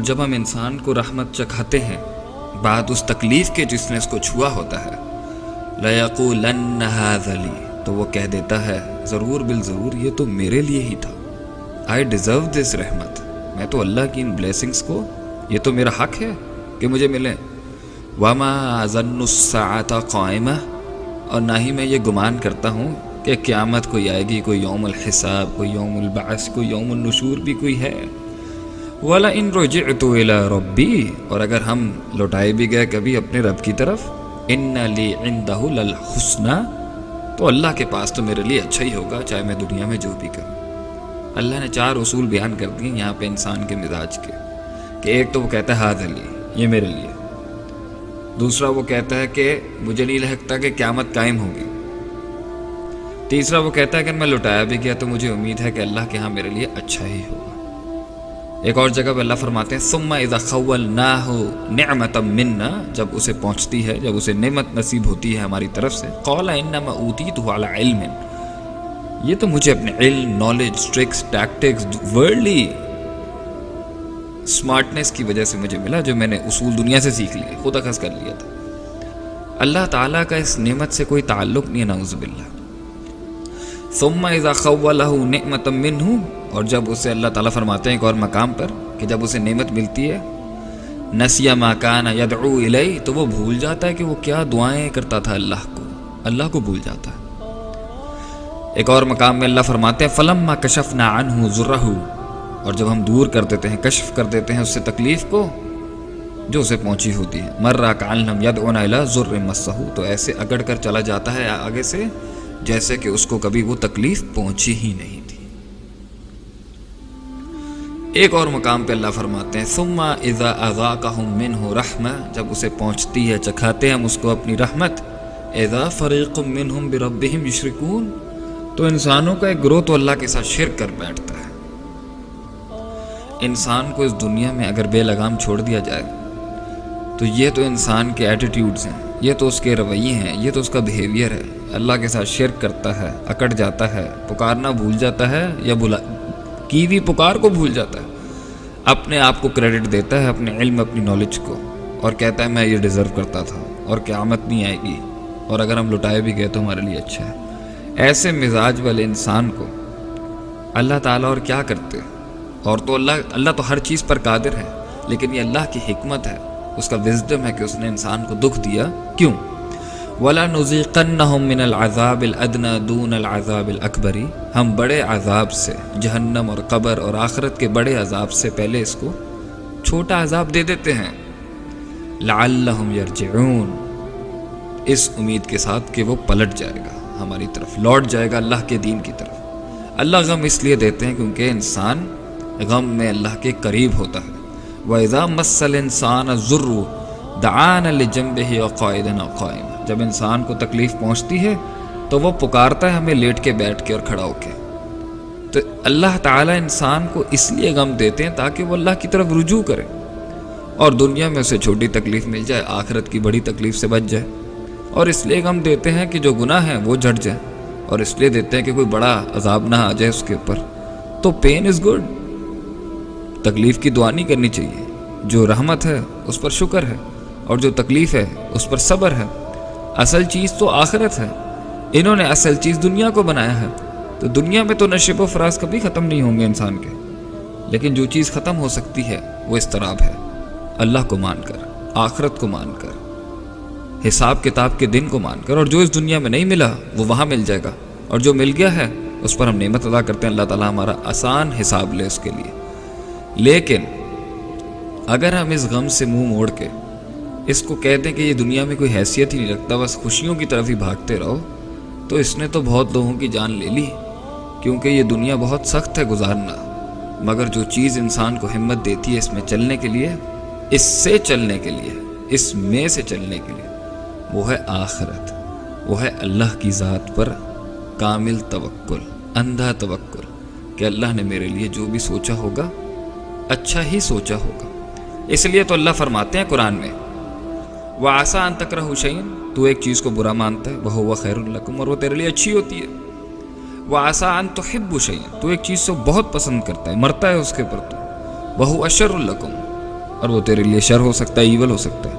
اور جب ہم انسان کو رحمت چکھاتے ہیں بعد اس تکلیف کے جس نے اس کو چھوا ہوتا ہے، لَيَقُولَنَّ هَذَا لِي، تو وہ کہہ دیتا ہے ضرور بالضرور یہ تو میرے لیے ہی تھا. I deserve this رحمت، میں تو اللہ کی ان بلیسنگز کو، یہ تو میرا حق ہے کہ مجھے ملے. وَمَا أَظُنُّ السَّاعَةَ قَائِمَةً، اور نہ ہی میں یہ گمان کرتا ہوں کہ قیامت کوئی آئے گی، کوئی یوم الحساب، کوئی یوم البعث، کوئی یوم النشور بھی کوئی ہے. وَلَئِن رُجِعْتُ إِلَىٰ رَبِّي، اور اگر ہم لوٹائے بھی گئے کبھی اپنے رب کی طرف، إِنَّ لِي عِندَهُ لَلْحُسْنَىٰ، تو اللہ کے پاس تو میرے لیے اچھا ہی ہوگا چاہے میں دنیا میں جو بھی کروں. اللہ نے 4 اصول بیان کر دیے یہاں پہ انسان کے مزاج کے، کہ ایک تو وہ کہتا ہے ہاذا لی، یہ میرے لیے. دوسرا وہ کہتا ہے کہ مجھے نہیں لگتا کہ قیامت قائم ہوگی. تیسرا وہ کہتا ہے کہ میں لوٹایا بھی گیا تو مجھے امید ہے کہ اللہ کے ہاں میرے لیے اچھا ہی ہوگا. ایک اور جگہ پہ اللہ فرماتے ہیں ثم اذا خولناه نعمة منا، جب اسے پہنچتی ہے، جب اسے نعمت نصیب ہوتی ہے ہماری طرف سے، قال انما اوتیته على علم، یہ تو مجھے اپنے علم، نالج، ٹرکس، ٹیکٹکس، ورلڈلی سمارٹنس کی وجہ سے مجھے ملا، جو میں نے اصول دنیا سے سیکھ لیے، خود اخذ کر لیا تھا. اللہ تعالیٰ کا اس نعمت سے کوئی تعلق نہیں ہے، نعوذ باللہ. ثم اذا خوله نعمة منه، اور جب اسے اللہ تعالیٰ فرماتے ہیں ایک اور مقام پر کہ جب اسے نعمت ملتی ہے، نسی ما کان یدعو الیہ، تو وہ بھول جاتا ہے کہ وہ کیا دعائیں کرتا تھا اللہ کو بھول جاتا ہے. ایک اور مقام میں اللہ فرماتے ہیں فلما کشفنا عنہ ضرہ، اور جب ہم دور کر دیتے ہیں، کشف کر دیتے ہیں اس سے تکلیف کو جو اسے پہنچی ہوتی ہے، مر کأن لم یدعنا الی ضر مسہ، تو ایسے اگڑ کر چلا جاتا ہے آگے سے جیسے کہ اس کو کبھی وہ تکلیف پہنچی ہی نہیں تھی. ایک اور مقام پہ اللہ فرماتے ہیں ثم اذا اذاقهم منه رحمہ، جب اسے پہنچتی ہے، چکھاتے ہیں ہم اس کو اپنی رحمت، اذا فریق منهم بربهم یشرکون، تو انسانوں کا ایک گروہ تو اللہ کے ساتھ شرک کر بیٹھتا ہے. انسان کو اس دنیا میں اگر بے لگام چھوڑ دیا جائے تو یہ تو انسان کے ایٹیٹیوڈز ہیں، یہ تو اس کے رویے ہیں، یہ تو اس کا بیہیویئر ہے. اللہ کے ساتھ شرک کرتا ہے، اکڑ جاتا ہے، پکارنا بھول جاتا ہے، یا کی بھی پکار کو بھول جاتا ہے، اپنے آپ کو کریڈٹ دیتا ہے، اپنے علم، اپنی نالج کو، اور کہتا ہے میں یہ ڈیزرو کرتا تھا اور قیامت نہیں آئے گی، اور اگر ہم لٹائے بھی گئے تو ہمارے لیے اچھا ہے. ایسے مزاج والے انسان کو اللہ تعالیٰ اور کیا کرتے، اور تو اللہ تو ہر چیز پر قادر ہے، لیکن یہ اللہ کی حکمت ہے، اس کا وزڈم ہے کہ اس نے انسان کو دکھ دیا. کیوں؟ وَلَنُذِيقَنَّهُم مِّنَ الْعَذَابِ الْأَدْنَىٰ دُونَ الْعَذَابِ الْأَكْبَرِ، ہم بڑے عذاب سے، جہنم اور قبر اور آخرت کے بڑے عذاب سے پہلے اس کو چھوٹا عذاب دے دیتے ہیں. لَعَلَّهُمْ يَرْجِعُونَ، اس امید کے ساتھ کہ وہ پلٹ جائے گا ہماری طرف، لوٹ جائے گا اللہ کے دین کی طرف. اللہ غم اس لیے دیتے ہیں کیونکہ انسان غم میں اللہ کے قریب ہوتا ہے. وَإِذَا مَسَّ الْإِنسَانَ الضُّرُّ دَعَانَ لِجَنبِهِ وَقَاعِدًا أَوْ قَائِمًا، جب انسان کو تکلیف پہنچتی ہے تو وہ پکارتا ہے ہمیں لیٹ کے، بیٹھ کے اور کھڑا ہو کے. تو اللہ تعالیٰ انسان کو اس لیے غم دیتے ہیں تاکہ وہ اللہ کی طرف رجوع کرے، اور دنیا میں اسے چھوٹی تکلیف مل جائے، آخرت کی بڑی تکلیف سے بچ جائے. اور اس لیے غم دیتے ہیں کہ جو گناہ ہیں وہ جھٹ جائیں، اور اس لیے دیتے ہیں کہ کوئی بڑا عذاب نہ آ جائے اس کے اوپر. تو پین از گڈ، تکلیف کی دعا نہیں کرنی چاہیے. جو رحمت ہے اس پر شکر ہے، اور جو تکلیف ہے اس پر صبر ہے. اصل چیز تو آخرت ہے، انہوں نے اصل چیز دنیا کو بنایا ہے. تو دنیا میں تو نشیب و فراز کبھی ختم نہیں ہوں گے انسان کے، لیکن جو چیز ختم ہو سکتی ہے وہ اضطراب ہے. اللہ کو مان کر، آخرت کو مان کر، حساب کتاب کے دن کو مان کر، اور جو اس دنیا میں نہیں ملا وہ وہاں مل جائے گا، اور جو مل گیا ہے اس پر ہم نعمت ادا کرتے ہیں. اللہ تعالیٰ ہمارا آسان حساب لے اس کے لیے. لیکن اگر ہم اس غم سے منہ موڑ کے اس کو کہتے ہیں کہ یہ دنیا میں کوئی حیثیت ہی نہیں رکھتا، بس خوشیوں کی طرف ہی بھاگتے رہو، تو اس نے تو بہت لوگوں کی جان لے لی. کیونکہ یہ دنیا بہت سخت ہے گزارنا، مگر جو چیز انسان کو ہمت دیتی ہے اس میں چلنے کے لیے، اس سے چلنے کے لیے، اس میں سے چلنے کے لیے، وہ ہے آخرت، وہ ہے اللہ کی ذات پر کامل توکل، اندھا توکل کہ اللہ نے میرے لیے جو بھی سوچا ہوگا اچھا ہی سوچا ہوگا. اس لیے تو اللہ فرماتے ہیں قرآن میں وَعَسَىٰ أَن تَكْرَهُوا شَيْئًا، تو ایک چیز کو برا مانتا ہے، وَهُوَ خَيْرٌ لَكُمْ، اور وہ تیرے لیے اچھی ہوتی ہے. وَعَسَىٰ أَن تُحِبُّوا شَيْئًا، تو ایک چیز کو بہت پسند کرتا ہے، مرتا ہے اس کے پر، تو وَهُوَ شَرٌ لَكُمْ، اور وہ تیرے لیے شر ہو سکتا ہے، ایول ہو سکتا ہے۔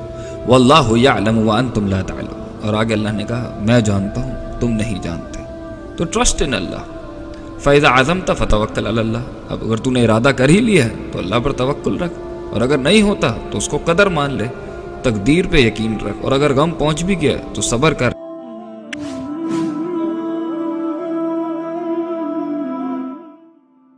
واللہ یعلم وانتم لا تعلمون، اور آگے اللہ نے کہا میں جانتا ہوں تم نہیں جانتے، تو ٹرسٹ ان اللہ۔ فَإِذَا عَزَمْتَ فَتَوَكَّلْ عَلَى اللَّهِ، اب اگر تو نے ارادہ کر ہی لیا ہے تو اللہ پر توکل رکھ، اور اگر نہیں ہوتا تو اس کو قدر مان لے، تقدیر پہ یقین رکھ، اور اگر غم پہنچ بھی گیا تو صبر کر۔